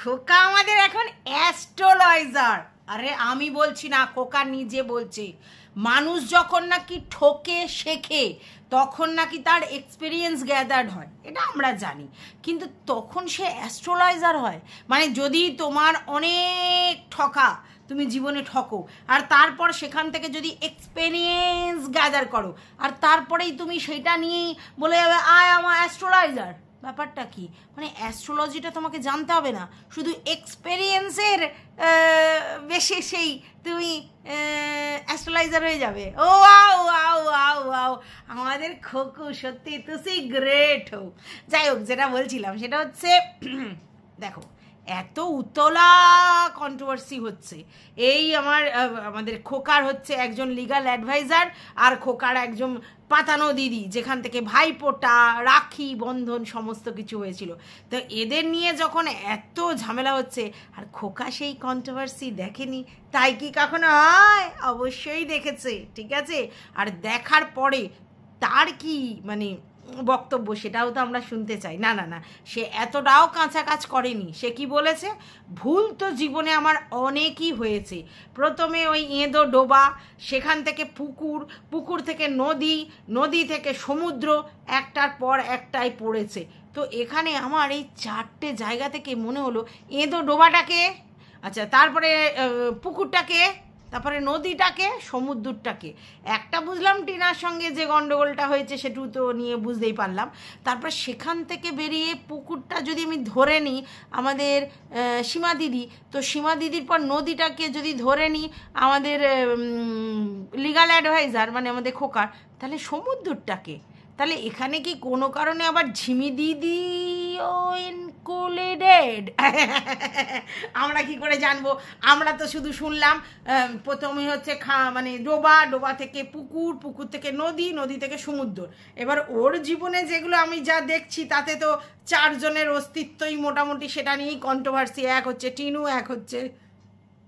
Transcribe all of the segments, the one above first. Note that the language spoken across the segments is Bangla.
খোকা আমাদের এখন অ্যাস্ট্রোলজার। আরে আমি বলছি না, খোকা নিজে বলছে মানুষ যখন নাকি ঠকে শেখে তখন নাকি তার এক্সপিরিয়েন্স গ্যাদার্ড হয়, এটা আমরা জানি, কিন্তু তখন সে অ্যাস্ট্রোলজার হয়। মানে যদি তোমার অনেক ঠকা, তুমি জীবনে ঠকো, আর তারপর সেখান থেকে যদি এক্সপিরিয়েন্স গ্যাদার করো, আর তারপরেই তুমি সেটা নিয়েই বলে যাবে আয় আমার অ্যাস্ট্রোলজার। ব্যাপারটা কি, মানে অ্যাস্ট্রোলজিটা তোমাকে জানতে হবে না, শুধু এক্সপেরিয়েন্সের বেশি তুমি অ্যাস্ট্রোলজার হয়ে যাবে। ও আও আও আও আও, আমাদের খোকু সত্যি তুই গ্রেট হো। যাই হোক, যেটা বলছিলাম সেটা হচ্ছে দেখো, এত উতলা কন্ট্রোভার্সি হচ্ছে, এই আমাদের খোকার হচ্ছে একজন লিগাল অ্যাডভাইজার, আর খোকার একজন পাতানো দিদি, যেখান থেকে ভাইপোটা, রাখি বন্ধন সমস্ত কিছু হয়েছিল। তো এদের নিয়ে যখন এত ঝামেলা হচ্ছে, আর খোকা সেই কন্ট্রোভার্সি দেখেনি, তাই কি কখনো হয়? অবশ্যই দেখেছে, ঠিক আছে। আর দেখার পরে তার কি মানে বক্তব্য, সেটাও তো আমরা শুনতে চাই। না না না, সে এতটাও কাঁচা কাজ করেনি। সে কি বলেছে, ভুল তো জীবনে আমার অনেকই হয়েছে। প্রথমে ওই এঁদো ডোবা, সেখান থেকে পুকুর, পুকুর থেকে নদী, নদী থেকে সমুদ্র, একটার পর একটাই পড়েছে। তো এখানে আমার এই 4টে জায়গা থেকে মনে হলো এঁদো ডোবাটাকে, আচ্ছা তারপরে পুকুরটাকে, তারপরে নদীটাকে, সমুদ্রটাকে। একটা বুঝলাম টিনার সঙ্গে যে গন্ডগোলটা হয়েছে সেটু তো নিয়ে বুঝতেই পারলাম। তারপর সেখান থেকে বেরিয়ে পুকুরটা যদি আমি ধরে নিই আমাদের সীমা দিদি, তো সীমা দিদির পর নদীটাকে যদি ধরে নিই আমাদের লিগাল অ্যাডভাইজার মানে আমাদের খোকার, তাহলে সমুদ্রটাকে, তাহলে এখানে কি কোনো কারণে আবার ঝিমি দিদিও ইনক্লুডেড? আমরা কি করে জানবো? আমরা তো শুধু শুনলাম প্রথমে হচ্ছে মানে ডোবা, ডোবা থেকে পুকুর, পুকুর থেকে নদী, নদী থেকে সমুদ্র। এবার ওর জীবনে যেগুলো আমি যা দেখছি তাতে তো 4 জনের অস্তিত্বই মোটামুটি সেটা নিয়েই কন্ট্রোভার্সি। এক হচ্ছে টিনু, এক হচ্ছে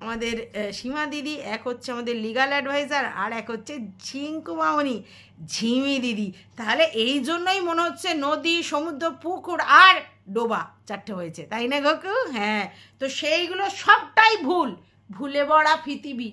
আমাদের সীমা দিদি, এক হচ্ছে আমাদের লিগাল অ্যাডভাইজার, আর এক হচ্ছে ঝিঙ্কু মামনি, ঝিমি দিদি। তাহলে এই জন্যই মনে হচ্ছে নদী, সমুদ্র, পুকুর আর ডোবা 4টে হয়েছে, তাই না গকু? হ্যাঁ, তো সেইগুলো সবটাই ভুল, ভুলে ভরা পৃথিবী।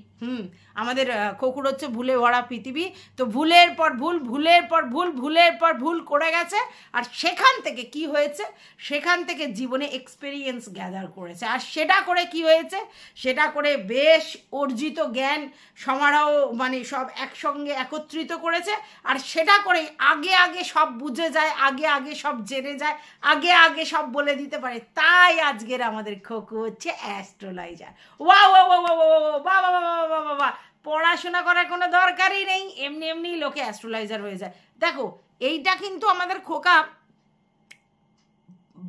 আমাদের খোকুর হচ্ছে ভুলে ভরা পৃথিবী। তো ভুলের পর ভুল, ভুলের পর ভুল, ভুলের পর ভুল করে গেছে, আর সেখান থেকে কি হয়েছে, সেখান থেকে জীবনে এক্সপেরিয়েন্স গ্যাদার করেছে, আর সেটা করে কি হয়েছে, সেটা করে বেশ অর্জিত জ্ঞান সমারোহ মানে সব একসঙ্গে একত্রিত করেছে, আর সেটা করে আগে আগে সব বুঝে যায়, আগে আগে সব জেনে যায়, আগে আগে সব বলে দিতে পারে। তাই আজকের আমাদের খোকু হচ্ছে অ্যাস্ট্রোলজার। ওয়া ওয়া ওয়া ওয়া ওয়া বাবা বাবা বাবা, পড়াশোনা করার কোনো দরকারই নেই, এমনি এমনি লোকে অ্যাস্ট্রোলজার হয়ে যায়। দেখো, এইটা কিন্তু আমাদের খোকা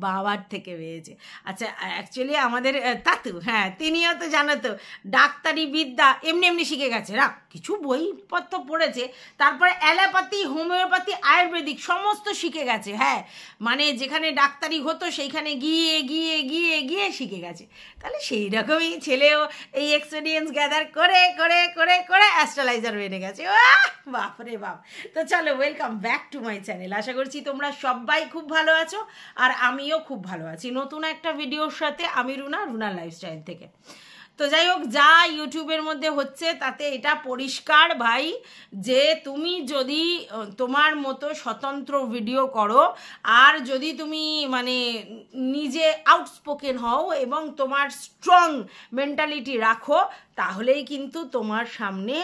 বাবার থেকে পেয়েছে। আচ্ছা, অ্যাকচুয়ালি আমাদের তাতু, হ্যাঁ তিনিও তো জানো তো ডাক্তারি বিদ্যা এমনি এমনি শিখে গেছে না, কিছু বইপত্র পড়েছে, তারপরে অ্যালোপ্যাথি, হোমিওপ্যাথি, আয়ুর্বেদিক সমস্ত শিখে গেছে। হ্যাঁ, মানে যেখানে ডাক্তারি হতো সেইখানে গিয়ে গিয়ে গিয়ে গিয়ে শিখে গেছে। তাহলে সেই রকমই ছেলেও এই এক্সপিরিয়েন্স গ্যাদার করে করে করে করে অ্যাস্ট্রোলজার হয়ে গেছে। বাপরে বাপ। তো চলো, welcome back to my channel. আশা করছি তোমরা সবাই খুব ভালো আছো, আর আমিও খুব ভালো আছি নতুন একটা ভিডিওর সাথে। আমি রুনা লাইফস্টাইল থেকে। তো যাই হোক, যা ইউটিউবের মধ্যে হচ্ছে তাতে এটা পরিষ্কার ভাই, যে তুমি যদি তোমার মতো স্বতন্ত্র ভিডিও করো, আর যদি তুমি মানে নিজে আউটস্পোকেন হও এবং তোমার স্ট্রং মেন্টালিটি রাখো, তাহলেই কিন্তু তোমার সামনে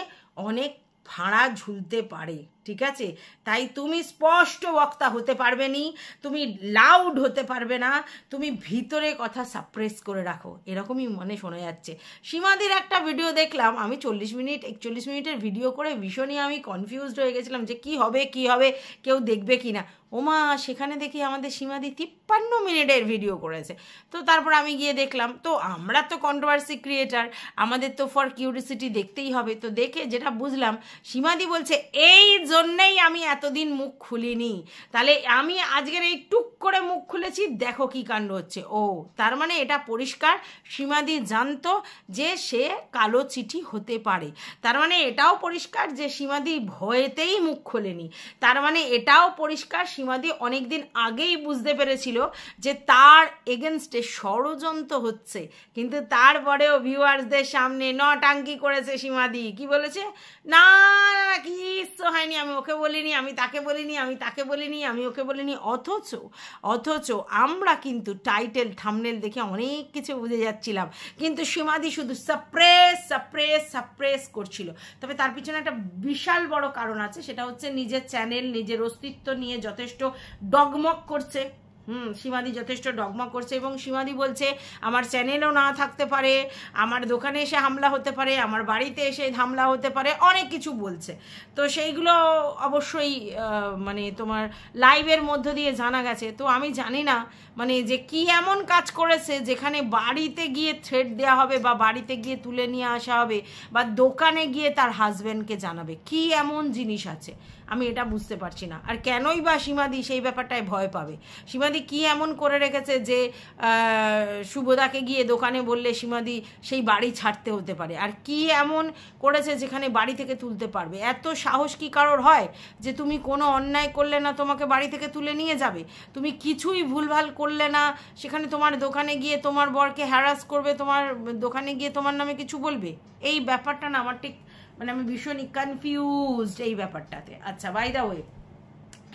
অনেক ভাড়া ঝুলতে পারে, ঠিক আছে? তাই তুমি স্পষ্ট বক্তা হতে পারবে নি, তুমি লাউড হতে পারবে না, তুমি ভিতরে কথা সাপ্রেস করে রাখো, এরকমই মনে শোনা যাচ্ছে। সীমাদির একটা ভিডিও দেখলাম আমি, 41 মিনিটের ভিডিও করে ভীষণই আমি কনফিউজড হয়ে গেছিলাম যে কি হবে, কেউ দেখবে কি না। ওমা সেখানে দেখি আমাদের সীমাদি 53 মিনিটের ভিডিও করেছে। তো তারপর আমি গিয়ে দেখলাম, তো আমরা তো কন্ট্রোভার্সি ক্রিয়েটার, আমাদের তো ফর কিউরিসিটি দেখতেই হবে। তো দেখে যেটা বুঝলাম, সীমাদি বলছে এই জন্যেই আমি এতদিন মুখ খুলিনি, তাহলে আমি আজকের এই টুক করে মুখ খুলেছি, দেখো কি কাণ্ড হচ্ছে। ও তার মানে এটা পরিষ্কার সীমাদি জানতো যে সে কালো চিঠি হতে পারে। তার মানে এটাও পরিষ্কার যে সীমাদি ভয়েতেই মুখ খোলেনি। তার মানে এটাও পরিষ্কার সীমাদি অনেকদিন আগেই বুঝতে পেরেছিল যে তার এগেনস্টে ষড়যন্ত্র হচ্ছে, কিন্তু তারপরেও ভিউয়ার্সদের সামনে নটাঙ্কি করেছে সীমাদি। কি বলেছে? না না কিচ্ছু হয়নি, আমি ওকে বলিনি, আমি তাকে বলিনি, আমি তাকে বলিনি, আমি ওকে বলিনি। অথচ আমরা কিন্তু টাইটেল থাম্বনেল দেখে অনেক কিছু বুঝে যাচ্ছিলাম, কিন্তু সীমাদি শুধু সাপ্রেস করছিল। তবে তার পিছনে একটা বিশাল বড় কারণ আছে, সেটা হচ্ছে নিজের চ্যানেল, নিজের অস্তিত্ব নিয়ে যথেষ্ট ডগমগ করছে। সীমাদি যথেষ্ট ডগমগ করছে এবং সীমাদি বলছে আমার চ্যানেলও না থাকতে পারে, আমার দোকানে এসে হামলা হতে পারে, আমার বাড়িতে এসে হামলা হতে পারে, অনেক কিছু বলছে। তো সেইগুলো অবশ্যই মানে তোমার লাইভের মধ্য দিয়ে জানা গেছে। তো আমি জানি না মানে যে কি এমন কাজ করেছে যেখানে বাড়িতে গিয়ে থ্রেট দেওয়া হবে বা বাড়িতে গিয়ে তুলে নিয়ে আসা হবে বা দোকানে গিয়ে তার হাজব্যান্ডকে জানাবে। কি এমন জিনিস আছে আমি এটা বুঝতে পারছি না। আর কেনই বা সীমাদি সেই ব্যাপারটায় ভয় পাবে? সীমাদি কি এমন করে রেখেছে যে শুভদাকে গিয়ে দোকানে বললে সীমাদি সেই বাড়ি ছাড়তে হতে পারে? আর কি এমন করেছে যেখানে বাড়ি থেকে তুলতে পারবে? এত সাহস কি কারোর হয় যে তুমি কোনো অন্যায় করলে না তোমাকে বাড়ি থেকে তুলে নিয়ে যাবে? তুমি কিছুই ভুলভাল করলে না সেখানে তোমার দোকানে গিয়ে তোমার বরকে হ্যারাস করবে, তোমার দোকানে গিয়ে তোমার নামে কিছু বলবে? এই ব্যাপারটা না আমার ঠিক মানে আমি ভীষণই কনফিউজড এই ব্যাপারটাতে। আচ্ছা, বাই দ্য ওয়ে,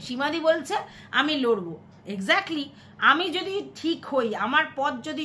সীমাদি বলছে আমি লড়বো। এক্স্যাক্টলি, আমি যদি ঠিক হই, আমার পথ যদি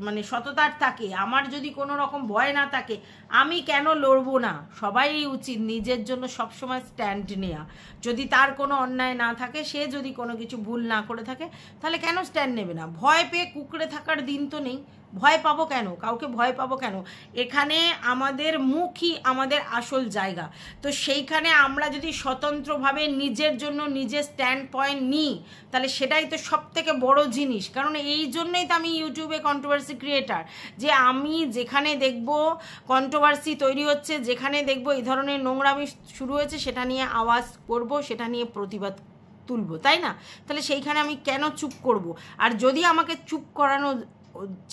মানে সততার থাকে, আমার যদি কোনো রকম ভয় না থাকে, আমি কেন লড়বো না? সবাই উচিত নিজের জন্য সবসময় স্ট্যান্ড নেওয়া। যদি তার কোনো অন্যায় না থাকে, সে যদি কোনো কিছু ভুল না করে থাকে, তাহলে কেন স্ট্যান্ড নেবে না? ভয় পেয়ে কুঁকড়ে থাকার দিন তো নেই। ভয় পাবো কেন? কাউকে ভয় পাবো কেন? এখানে আমাদের মুখই আমাদের আসল জায়গা। তো সেইখানে আমরা যদি স্বতন্ত্রভাবে নিজের জন্য নিজের স্ট্যান্ড পয়েন্ট নিই, তাহলে সেটাই তো সব থেকে বড় জিনিস। কারণ এই জন্যই তো আমি ইউটিউবে কন্ট্রোভার্সি ক্রিয়েটার, যে আমি যেখানে দেখব কন্ট্রোভার্সি তৈরি হচ্ছে, যেখানে দেখব এই ধরনের নোংরামি শুরু হয়েছে, সেটা নিয়ে আওয়াজ করব, সেটা নিয়ে প্রতিবাদ তুলবো, তাই না? তাহলে সেইখানে আমি কেন চুপ করব? আর যদি আমাকে চুপ করানো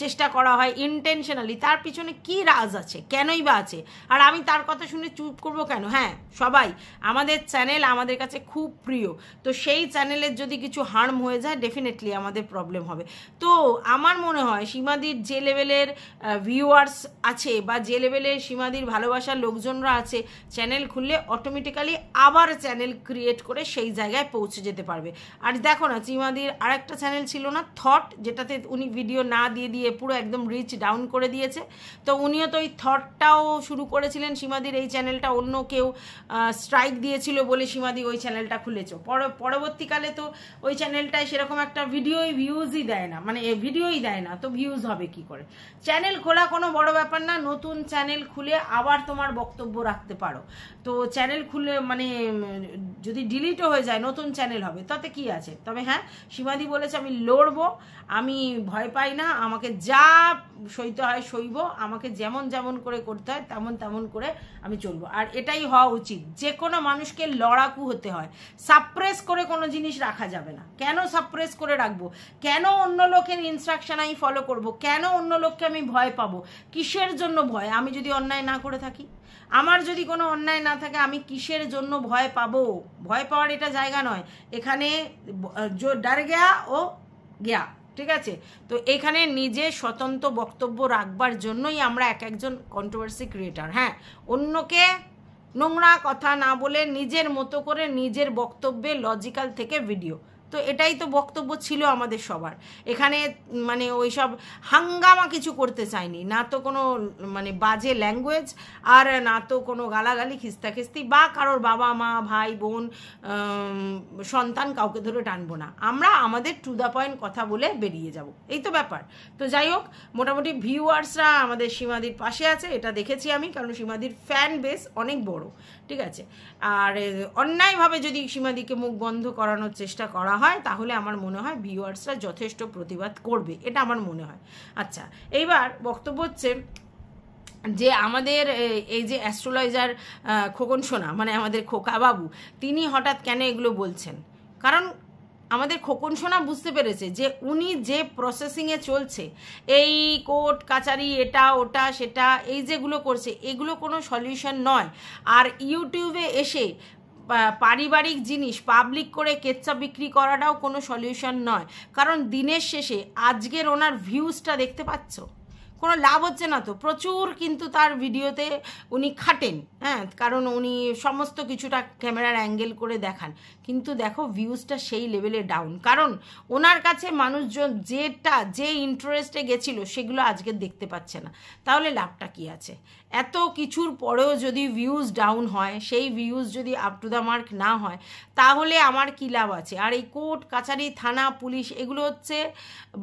চেষ্টা করা হয় ইন্টেনশনালি, তার পিছনে কি রাজ আছে? কেনই বা আছে? আর আমি তার কথা শুনে চুপ করবো কেন? হ্যাঁ, সবাই আমাদের চ্যানেল আমাদের কাছে খুব প্রিয়, তো সেই চ্যানেলের যদি কিছু হার্ম হয়ে যায় ডেফিনেটলি আমাদের প্রবলেম হবে। তো আমার মনে হয় সীমাদির যে লেভেলের ভিউয়ার্স আছে বা যে লেভেলের সীমাদির ভালোবাসার লোকজনরা আছে, চ্যানেল খুললে অটোমেটিক্যালি আবার চ্যানেল ক্রিয়েট করে সেই জায়গায় পৌঁছে যেতে পারবে। আর দেখো না, সীমাদির আরেকটা চ্যানেল ছিল না, থট, যেটাতে উনি ভিডিও না দিয়ে পুরো একদম রিচ ডাউন করে দিয়েছে। তো উনিও তো ওই থটটাও শুরু করেছিলেন। সীমাদির এই চ্যানেলটা অন্য কেউ স্ট্রাইক দিয়েছিল বলে সীমাদি ওই চ্যানেলটা খুলেছে। পরবর্তীকালে তো ওই চ্যানেলটায় সেরকম একটা ভিউজই দেয় না, মানে ভিডিওই দেয় না, তো ভিউজ হবে কি করে? চ্যানেল খোলা কোনো বড় ব্যাপার না, নতুন চ্যানেল খুলে আবার তোমার বক্তব্য রাখতে পারো। তো চ্যানেল খুলে মানে যদি ডিলিটও হয়ে যায়, নতুন চ্যানেল হবে, তাতে কি আছে? তবে হ্যাঁ, সীমাদি বলেছে আমি লড়বো, আমি ভয় পাই না, আমাকে যা সইতে হয় সইব, আমাকে যেমন যেমন করে করতে হয় তেমন করে আমি চলবো। আর এটাই হওয়া উচিত, যে কোনো মানুষকে লড়াকু হতে হয়। সাপ্রেস করে কোনো জিনিস রাখা যাবে না। কেন সাপ্রেস করে রাখবো? কেন অন্য লোকের ইনস্ট্রাকশন আমি ফলো করব? কেন অন্য লোককে আমি ভয় পাবো? কিসের জন্য ভয়? আমি যদি অন্যায় না করে থাকি, আমার যদি কোনো অন্যায় না থাকে, আমি কিসের জন্য ভয় পাবো? ভয় পাওয়ার এটা জায়গা নয়। এখানে ডর গেয়া ও গেয়া, ঠিক আছে? তো এখানে নিজে স্বতন্ত্র বক্তব্য রাখবার জন্যই আমরা একজন কন্ট্রোভার্সি ক্রিয়েটার। হ্যাঁ, অন্যকে নোংরা কথা না বলে নিজের মতো করে নিজের বক্তব্যে লজিক্যাল থেকে ভিডিও, তো এটাই তো বক্তব্য ছিল আমাদের সবার। এখানে মানে ওই সব হাঙ্গামা কিছু করতে চাইনি, না তো কোনো মানে বাজে ল্যাঙ্গুয়েজ, আর না তো কোনো গালাগালি খিস্তাখিস্তি বা কারোর বাবা মা ভাই বোন সন্তান কাউকে ধরে টানবো না। আমরা আমাদের টু দ্য পয়েন্ট কথা বলে বেরিয়ে যাব, এই তো ব্যাপার। তো যাই হোক, মোটামুটি ভিউয়ার্সরা আমাদের সীমাদির পাশে আছে, এটা দেখেছি আমি, কারণ সীমাদির ফ্যান বেস অনেক বড়, ঠিক আছে? আর অন্যায়ভাবে যদি সীমাদিকে মুখ বন্ধ করানোর চেষ্টা করা হয় তাহলে আমার মনে হয় ভিউয়ার্সরা যথেষ্ট প্রতিবাদ করবে, এটা আমার মনে হয়। আচ্ছা, এইবার বক্তব্য হচ্ছে যে আমাদের এই যে অ্যাস্ট্রোলজার খোকন সোনা, মানে আমাদের খোকা বাবু, তিনি হঠাৎ কেন এগুলো বলছেন? কারণ আমাদের খোকন সোনা বুঝতে পেরেছে যে উনি যে প্রসেসিংয়ে চলছে, এই কোর্ট কাচারি এটা ওটা সেটা এই যেগুলো করছে, এগুলো কোনো সলিউশন নয়। আর ইউটিউবে এসে পারিবারিক জিনিস পাবলিক করে কেচ্চা বিক্রি করাটাও কোনো সলিউশন নয়। কারণ দিনের শেষে আজকের ওনার ভিউজটা দেখতে পাচ্ছ, কোনো লাভ হচ্ছে না তো। প্রচুর কিন্তু তার ভিডিওতে উনি খাটেন, হ্যাঁ, কারণ উনি সমস্ত কিছুটা ক্যামেরার অ্যাঙ্গেল করে দেখান, কিন্তু দেখো ভিউজটা সেই লেভেলে ডাউন। কারণ ওনার কাছে মানুষজন যে ইন্টারেস্টে গেছিল সেগুলো আজকে দেখতে পাচ্ছে না। তাহলে লাভটা কি আছে? এত কিছুর পরেও যদি ভিউজ ডাউন হয়, সেই ভিউজ যদি আপ টু দ্য মার্ক না হয়, তাহলে আমার কী লাভ আছে? আর এই কোর্ট কাছারি থানা পুলিশ এগুলো হচ্ছে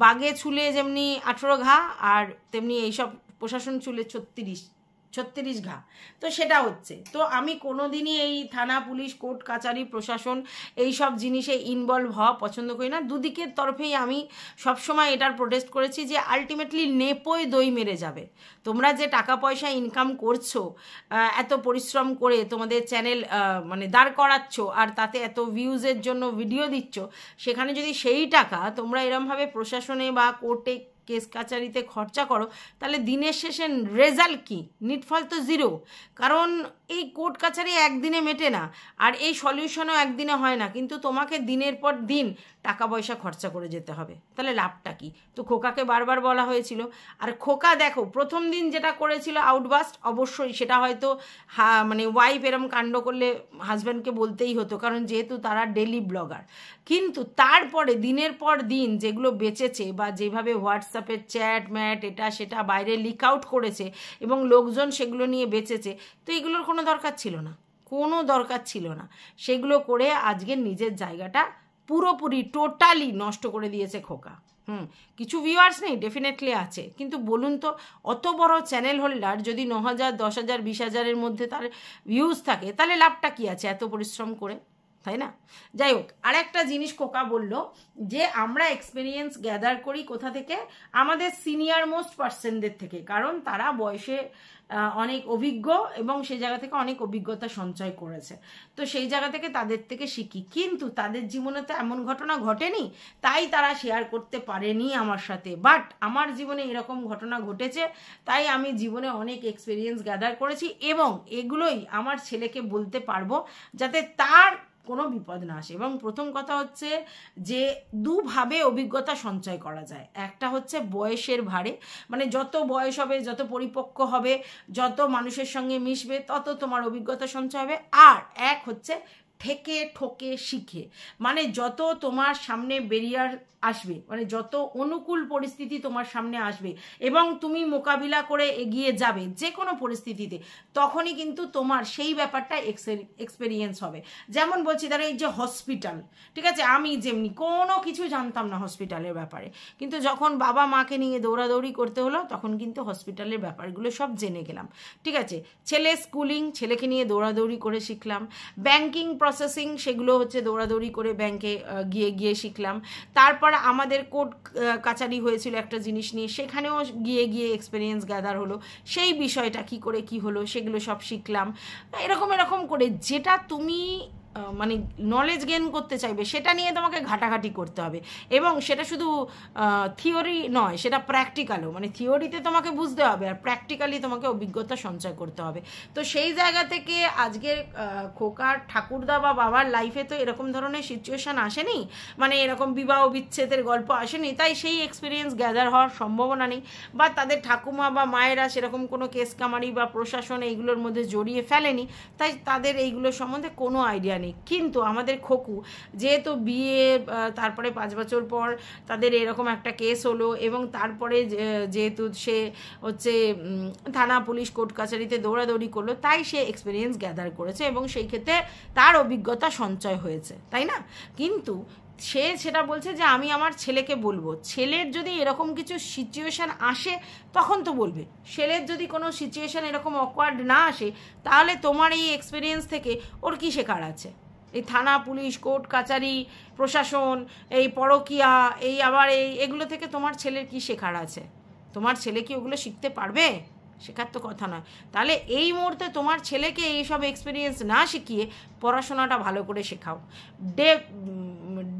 বাগে ছুলে যেমনি 18 ঘা, আর তেমনি এইসব প্রশাসন ছুলে 36 ঘা। তো সেটা হচ্ছে, তো আমি কোনো দিনই এই থানা পুলিশ কোর্ট কাচারি প্রশাসন এই সব জিনিসে ইনভলভ হওয়া পছন্দ করি না। দুদিকের তরফেই আমি সবসময় এটার প্রোটেস্ট করেছি যে আলটিমেটলি নেপোয় দই মেরে যাবে। তোমরা যে টাকা পয়সা ইনকাম করছো, এত পরিশ্রম করে তোমাদের চ্যানেল মানে দাঁড় করাচ্ছ, আর তাতে এত ভিউজের জন্য ভিডিও দিচ্ছ, সেখানে যদি সেই টাকা তোমরা এরমভাবে প্রশাসনে বা কোর্টে কেস কাচারিতে খরচা করো, তাহলে দিনের শেষে রেজাল্ট কি? নিটফল তো জিরো। কারণ এই কোর্ট কাচারি একদিনে মেটে না, আর এই সলিউশনও একদিনে হয় না, কিন্তু তোমাকে দিনের পর দিন টাকা পয়সা খরচা করে যেতে হবে। তাহলে লাভটা কি? তো খোকাকে বারবার বলা হয়েছিল। আর খোকা দেখো প্রথম দিন যেটা করেছিল আউটবাস্ট, অবশ্যই সেটা হয়তো মানে ওয়াইফ এরম কাণ্ড করলে হাজব্যান্ডকে বলতেই হতো, কারণ যেহেতু তারা ডেলি ব্লগার। কিন্তু তারপরে দিনের পর দিন যেগুলো বেঁচেছে, বা যেভাবে হোয়াটসঅ্যাপের চ্যাট ম্যাট এটা সেটা বাইরে লিক আউট করেছে এবং লোকজন সেগুলো নিয়ে বেঁচেছে, তো এগুলোর কোনো দরকার ছিল না, কোনো দরকার ছিল না। সেগুলো করে আজকে নিজের জায়গাটা পুরোপুরি টোটালি নষ্ট করে দিয়েছে খোকা। কিছু ভিউয়ার্স নেই, ডেফিনেটলি আছে, কিন্তু বলুন তো, অত বড় চ্যানেল হোল্ডার যদি 9,000 10,000 20,000-এর মধ্যে তার ভিউজ থাকে, তাহলে লাভটা কি আছে এত পরিশ্রম করে, তাই না? যাই হোক, আরেকটা জিনিস খোকা বলল যে আমরা এক্সপিরিয়েন্স গ্যাদার করি কোথা থেকে? আমাদের সিনিয়র মোস্ট পার্সনদের থেকে, কারণ তারা বয়সে অনেক অভিজ্ঞ এবং সেই জায়গা থেকে অনেক অভিজ্ঞতা সঞ্চয় করেছে। তো সেই জায়গা থেকে তাদের থেকে শিখি, কিন্তু তাদের জীবনে তো এমন ঘটনা ঘটেনি, তাই তারা শেয়ার করতে পারেনি আমার সাথে। বাট আমার জীবনে এরকম ঘটনা ঘটেছে, তাই আমি জীবনে অনেক এক্সপিরিয়েন্স গ্যাদার করেছি, এবং এগুলোই আমার ছেলেকে বলতে পারবো যাতে তার কোনো বিপদ না আসে। এবং প্রথম কথা হচ্ছে যে দুভাবে অভিজ্ঞতা সঞ্চয় করা যায়। একটা হচ্ছে বয়সের ভারে, মানে যত বয়স হবে, যত পরিপক্ক হবে, যত মানুষের সঙ্গে মিশবে, তত তোমার অভিজ্ঞতা সঞ্চয় হবে। আর এক হচ্ছে ঠেকে ঠোকে শিখে, মানে যত তোমার সামনে ব্যারিয়ার আসবে, মানে যত অনুকূল পরিস্থিতি তোমার সামনে আসবে এবং তুমি মোকাবিলা করে এগিয়ে যাবে যে কোনো পরিস্থিতিতে, তখনই কিন্তু তোমার সেই ব্যাপারটা এক্সপেরিয়েন্স হবে। যেমন বলছি, ধরো এই যে হসপিটাল, ঠিক আছে, আমি যেমনি কোনো কিছু জানতাম না হসপিটালের ব্যাপারে, কিন্তু যখন বাবা মাকে নিয়ে দৌড়াদৌড়ি করতে হলো, তখন কিন্তু হসপিটালের ব্যাপারগুলো সব জেনে গেলাম। ঠিক আছে, ছেলে স্কুলিং, ছেলেকে নিয়ে দৌড়াদৌড়ি করে শিখলাম। ব্যাংকিং প্রসেসিং, সেগুলো হচ্ছে দৌড়াদৌড়ি করে ব্যাংকে গিয়ে শিখলাম। তারপর আমাদের কোর্ট কাচারি হয়েছিল একটা জিনিস নিয়ে, সেখানেও গিয়ে এক্সপিরিয়েন্স গ্যাদার হলো, সেই বিষয়টা কি করে কি হলো সেগুলো সব শিখলাম। এরকম করে যেটা তুমি মানে নলেজ গেইন করতে চাইবে, সেটা নিয়ে তোমাকে ঘাটাঘাটি করতে হবে। এবং সেটা শুধু থিওরি নয়, সেটা প্র্যাকটিক্যালও, মানে থিওরিতে তোমাকে বুঝতে হবে, আর প্র্যাকটিক্যালি তোমাকে অভিজ্ঞতা সঞ্চয় করতে হবে। তো সেই জায়গা থেকে আজকের খোকার ঠাকুরদা বা বাবার লাইফে তো এরকম ধরনের সিচুয়েশান আসেনি, মানে এরকম বিবাহ বিচ্ছেদের গল্প আসেনি, তাই সেই এক্সপিরিয়েন্স গ্যাদার হওয়ার সম্ভাবনা নেই। বা তাদের ঠাকুমা বা মায়েরা সেরকম কোনো কেস কামারি বা প্রশাসন এইগুলোর মধ্যে জড়িয়ে ফেলেনি, তাই তাদের এইগুলোর সম্বন্ধে কোনো আইডিয়া নেই। কিন্তু আমাদের খোকু যেহেতু বিয়ে, তারপরে 5 বছর পর তাদের এরকম একটা কেস হলো, এবং তারপরে যেহেতু সে হচ্ছে থানা পুলিশ কোর্ট কাছারিতে দৌড়াদৌড়ি করলো, তাই সে এক্সপিরিয়েন্স গ্যাদার করেছে এবং সেই ক্ষেত্রে তার অভিজ্ঞতা সঞ্চয় হয়েছে, তাই না? কিন্তু সে সেটা বলছে যে আমি আমার ছেলেকে বলবো। ছেলের যদি এরকম কিছু সিচুয়েশান আসে তখন তো বলবে। ছেলের যদি কোনো সিচুয়েশান এরকম অকওয়ার্ড না আসে, তাহলে তোমার এই এক্সপিরিয়েন্স থেকে ওর কি শেখার আছে? এই থানা, পুলিশ, কোর্ট কাচারি, প্রশাসন, এই পরকীয়া, এই আবার এগুলো থেকে তোমার ছেলের কি শেখার আছে? তোমার ছেলে কি ওগুলো শিখতে পারবে? শেখার তো কথা নয়। তাহলে এই মুহূর্তে তোমার ছেলেকে এইসব এক্সপিরিয়েন্স না শিখিয়ে পড়াশোনাটা ভালো করে শেখাও,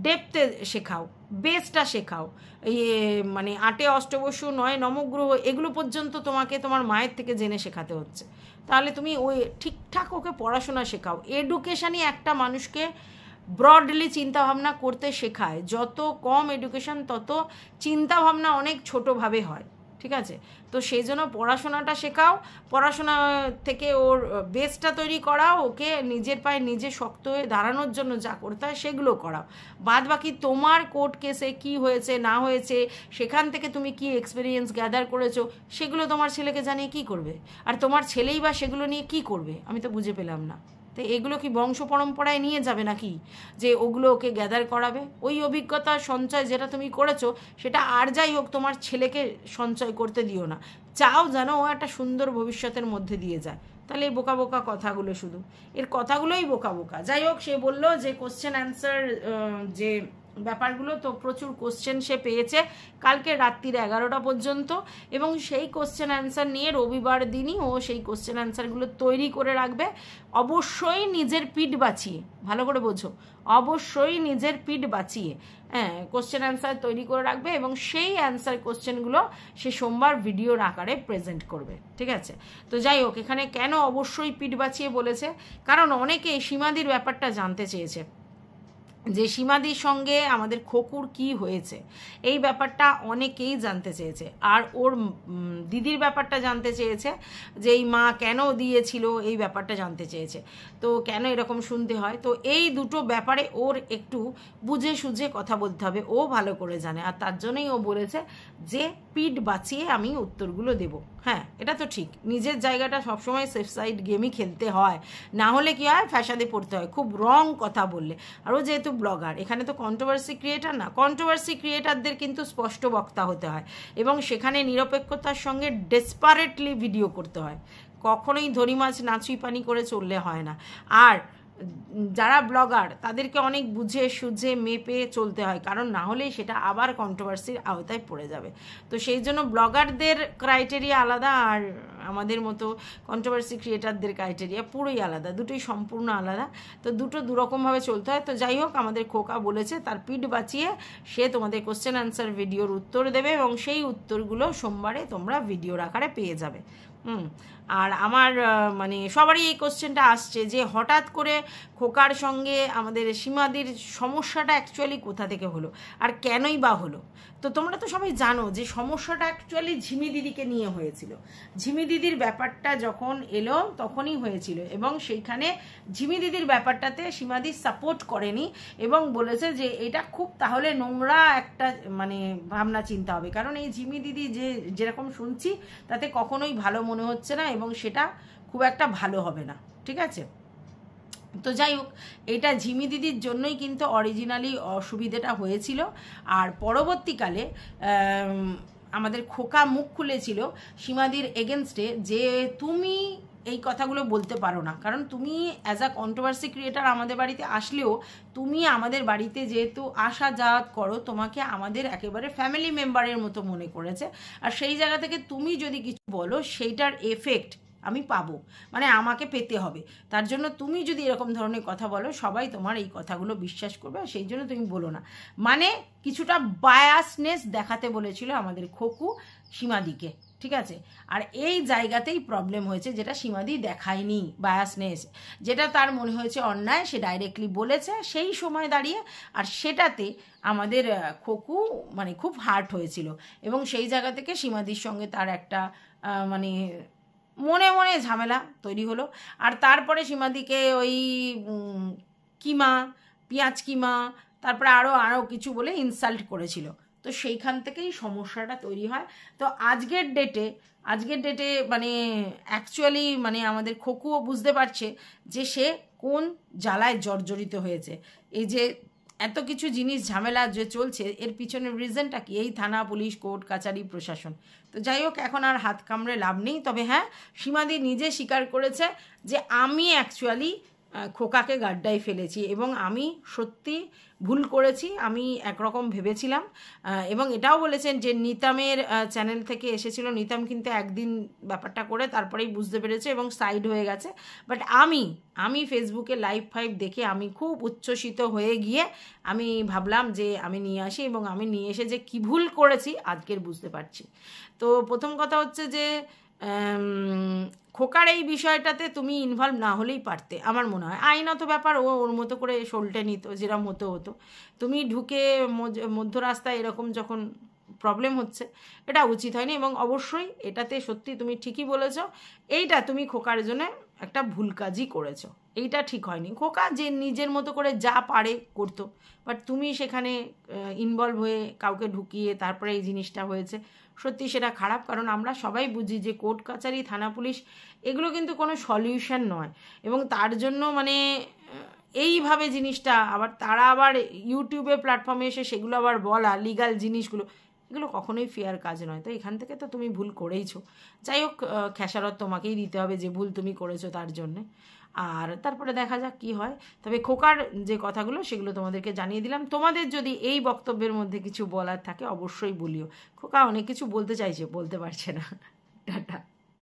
ডেপথে শেখাও, বেসটা শেখাও। মানে 8 অষ্টবসু 9 নবগ্রহ এগুলো পর্যন্ত তোমাকে তোমার মায়ের থেকে জেনে শেখাতে হচ্ছে। তাহলে তুমি ওই ঠিকঠাক ওকে পড়াশোনা শেখাও। এডুকেশানই একটা মানুষকে ব্রডলি চিন্তাভাবনা করতে শেখায়। যত কম এডুকেশন তত চিন্তাভাবনা অনেক ছোটোভাবে হয়, ঠিক আছে? তো সেই জন্য পড়াশোনাটা শেখাও, পড়াশোনা থেকে ওর বেসটা তৈরি করাও, ওকে নিজের পায়ে নিজে শক্ত হয়ে দাঁড়ানোর জন্য যা করতে হয় সেগুলো করাও। বাদ বাকি তোমার কোর্ট কেসে কি হয়েছে না হয়েছে, সেখান থেকে তুমি কি এক্সপিরিয়েন্স গ্যাদার করেছো, সেগুলো তোমার ছেলেকে জানিয়ে কি করবে? আর তোমার ছেলেই বা সেগুলো নিয়ে কি করবে? আমি তো বুঝে পেলাম না। তো এগুলো কি বংশ পরম্পরায় নিয়ে যাবে নাকি, যে ওগুলো ওকে গ্যাদার করাবে? ওই অভিজ্ঞতার সঞ্চয় যেটা তুমি করেছো সেটা আর যাই হোক তোমার ছেলেকে সঞ্চয় করতে দিও না। চাও যেন ও একটা সুন্দর ভবিষ্যতের মধ্যে দিয়ে যায়। তাহলে এই বোকা বোকা কথাগুলো, শুধু এর কথাগুলোই বোকা বোকা। যাই হোক, সে বললো যে কোশ্চেন অ্যান্সার যে ব্যাপারগুলো, তো প্রচুর কোশ্চেন সে পেয়েছে কালকে রাত্রির 11টা পর্যন্ত, এবং সেই কোশ্চেন অ্যান্সার নিয়ে রবিবার দিনই ও সেই কোশ্চেন অ্যান্সারগুলো তৈরি করে রাখবে। অবশ্যই নিজের পিঠ বাঁচিয়ে, ভালো করে বোঝো, অবশ্যই নিজের পিঠ বাঁচিয়ে কোশ্চেন অ্যান্সার তৈরি করে রাখবে, এবং সেই অ্যান্সার কোশ্চেনগুলো সে সোমবার ভিডিওর আকারে প্রেজেন্ট করবে, ঠিক আছে? তো যাই হোক, এখানে কেন অবশ্যই পিঠ বাঁচিয়ে বলেছে, কারণ অনেকে সীমাদির ব্যাপারটা জানতে চেয়েছে, যে সীমাদির সঙ্গে আমাদের খোকুর কি হয়েছে, এই ব্যাপারটা অনেকেই জানতে চেয়েছে। আর ওর দিদির ব্যাপারটা জানতে চেয়েছে, যে এই মা কেন দিয়েছিল, এই ব্যাপারটা জানতে চেয়েছে। তো কেন এরকম শুনতে হয়, তো এই দুটো ব্যাপারে ওর একটু বুঝে সুঝে কথা বলতে হবে, ও ভালো করে জানে। আর তার জন্যই ও বলেছে যে পিঠ বাঁচিয়ে আমি উত্তরগুলো দেব। হ্যাঁ, এটা তো ঠিক, নিজের জায়গাটা সবসময় সেফ সাইড গেমই খেলতে হয়, না হলে কি হয়, ফ্যাসাদে পড়তে হয় খুব রং কথা বললে। আর ও যেহেতু ব্লগার, এখানে তো কন্ট্রোভার্সি ক্রিয়েটার না, কন্ট্রোভার্সি ক্রিয়েটারদের কিন্তু স্পষ্ট বক্তা হতে হয়, এবং সেখানে নিরপেক্ষতার সঙ্গে ডেসপারেটলি ভিডিও করতে হয়। কখনোই ধরি মাছ নাচুই পানি করে চললে হয় না। আর যারা ব্লগার তাদেরকে অনেক বুঝে সুঝে মেপে চলতে হয়, কারণ না হলেই সেটা আবার কন্ট্রোভার্সির আওতায় পড়ে যাবে। তো সেই জন্য ব্লগারদের ক্রাইটেরিয়া আলাদা, আর আমাদের মতো কন্ট্রোভার্সি ক্রিয়েটারদের ক্রাইটেরিয়া পুরোই আলাদা, দুটোই সম্পূর্ণ আলাদা। তো দুটো দুরকমভাবে চলতে হয়। তো যাই হোক, আমাদের খোকা বলেছে তার পিঠ বাঁচিয়ে সে তোমাদের কোশ্চেন অ্যান্সার ভিডিওর উত্তর দেবে, এবং সেই উত্তরগুলো সোমবারে তোমরা ভিডিওর আকারে পেয়ে যাবে। আর আমার মানে সবারই এই কোশ্চেনটা আসছে যে হঠাৎ করে খোকার সঙ্গে আমাদের সীমাদির সমস্যাটা অ্যাকচুয়ালি কোথা থেকে হলো, আর কেনই বা হলো। তো তোমরা তো সবাই জানো যে সমস্যাটা অ্যাকচুয়ালি ঝিমি দিদিকে নিয়ে হয়েছিল। ঝিমি দিদির ব্যাপারটা যখন এলো তখনই হয়েছিল, এবং সেইখানে ঝিমি দিদির ব্যাপারটাতে সীমাদি সাপোর্ট করেনি, এবং বলেছে যে এটা খুব তাহলে নোংরা একটা মানে ভাবনা চিন্তা হবে, কারণ এই ঝিমি দিদি যেরকম শুনছি তাতে কখনোই ভালো মনে হচ্ছে না, এবং সেটা খুব একটা ভালো হবে না, ঠিক আছে? তো যাই হোক, এটা ঝিমি দিদির জন্যই কিন্তু অরিজিনালি অসুবিধাটা হয়েছিল। আর পরবর্তীকালে আমাদের খোকা মুখ খুলেছিল সীমাদির এগেনস্টে, যে তুমি এই কথাগুলো বলতে পারো না, কারণ তুমি অ্যাজ আ কন্ট্রোভার্সি ক্রিয়েটার আমাদের বাড়িতে আসলেও তুমি আমাদের বাড়িতে যেহেতু আসা যাওয়াত করো, তোমাকে আমাদের একেবারে ফ্যামিলি মেম্বারের মতো মনে করেছে। আর সেই জায়গা থেকে তুমি যদি কিছু বলো, সেইটার এফেক্ট আমি পাবো, মানে আমাকে পেতে হবে। তার জন্য তুমি যদি এরকম ধরনের কথা বলো, সবাই তোমার এই কথাগুলো বিশ্বাস করবে, সেই জন্য তুমি বলো না। মানে কিছুটা বায়াসনেস দেখাতে বলেছিল আমাদের খোকু সীমাদিকে, ঠিক আছে? আর এই জায়গাতেই প্রবলেম হয়েছে, যেটা সীমাদি দেখায়নি বায়াসনেস, যেটা তার মনে হয়েছে অন্যায়, সে ডাইরেক্টলি বলেছে সেই সময় দাঁড়িয়ে, আর সেটাতে আমাদের খোকু মানে খুব হার্ট হয়েছিল, এবং সেই জায়গা থেকে সীমাদির সঙ্গে তার একটা মানে মনে মনে ঝামেলা তৈরি হলো। আর তারপরে সীমাদিকে ওই কিমা, পেঁয়াজ কিমা, তারপরে আরও কিছু বলে ইনসাল্ট করেছিল। তো সেইখান থেকেই সমস্যাটা তৈরি হয়। তো আজকের ডেটে মানে অ্যাকচুয়ালি মানে আমাদের খোকুও বুঝতে পারছে যে সে কোন জ্বালায় জর্জরিত হয়েছে। এই যে এত কিছু জিনিস ঝামেলা যে চলছে, এর পিছনের রিজনটা কি? এই থানা, পুলিশ, কোর্ট কাচারি, প্রশাসন। তো যাই হোক, এখন আর হাত কামড়ে লাভ নেই। তবে হ্যাঁ, সীমাদি নিজে স্বীকার করেছে যে আমি অ্যাকচুয়ালি খোকাকে গাড্ডায় ফেলেছি এবং আমি সত্যি ভুল করেছি। আমি একরকম ভেবেছিলাম এবং এটাও বলেছেন যে নিতামের চ্যানেল থেকে এসেছিল, নিতাম কিন্তু একদিন ব্যাপারটা করে তারপরেই বুঝতে পেরেছে এবং সাইড হয়ে গেছে। বাট আমি ফেসবুকে লাইভ ফাইভ দেখে আমি খুব উচ্ছ্বসিত হয়ে গিয়ে আমি ভাবলাম যে আমি নিয়ে আসি এবং আমি নিয়ে এসে যে কী ভুল করেছি আজকের বুঝতে পারছি। তো প্রথম কথা হচ্ছে যে খোকার এই বিষয়টাতে তুমি ইনভলভ না হলেই পারতে, আমার মনে হয় আইনত ব্যাপার, ওর মতো করে সলটে নিত যেরকম হতো। তুমি ঢুকে মধ্য রাস্তায় এরকম যখন প্রবলেম হচ্ছে, এটা উচিত হয়নি এবং অবশ্যই এটাতে সত্যি তুমি ঠিকই বলেছ, এইটা তুমি খোকার জন্য একটা ভুল কাজই করেছো, এইটা ঠিক হয়নি। খোকা যে নিজের মতো করে যা পারে করতো, বাট তুমি সেখানে ইনভলভ হয়ে কাউকে ঢুকিয়ে তারপরে এই জিনিসটা হয়েছে, সত্যি সেটা খারাপ। কারণ আমরা সবাই বুঝি যে কোর্ট কাচারি থানা পুলিশ এগুলো কিন্তু কোনো সলিউশন নয় এবং তার জন্য মানে এইভাবে জিনিসটা আবার তারা আবার ইউটিউবে প্ল্যাটফর্মে এসে সেগুলো আবার বলা লিগাল জিনিসগুলো, এগুলো কখনোই ফেয়ার কাজ নয়। তো এখান থেকে তো তুমি ভুল করেইছো। যাই হোক, খেসারত তোমাকেই দিতে হবে যে ভুল তুমি করেছো তার জন্যে, আর তারপরে দেখা যাক কি হয়। তবে খোকার যে কথাগুলো সেগুলো তোমাদেরকে জানিয়ে দিলাম। তোমাদের যদি এই বক্তব্যের মধ্যে কিছু বলার থাকে অবশ্যই বলিও। খোকা অনেক কিছু বলতে চাইছে, বলতে পারছে না। টাটা।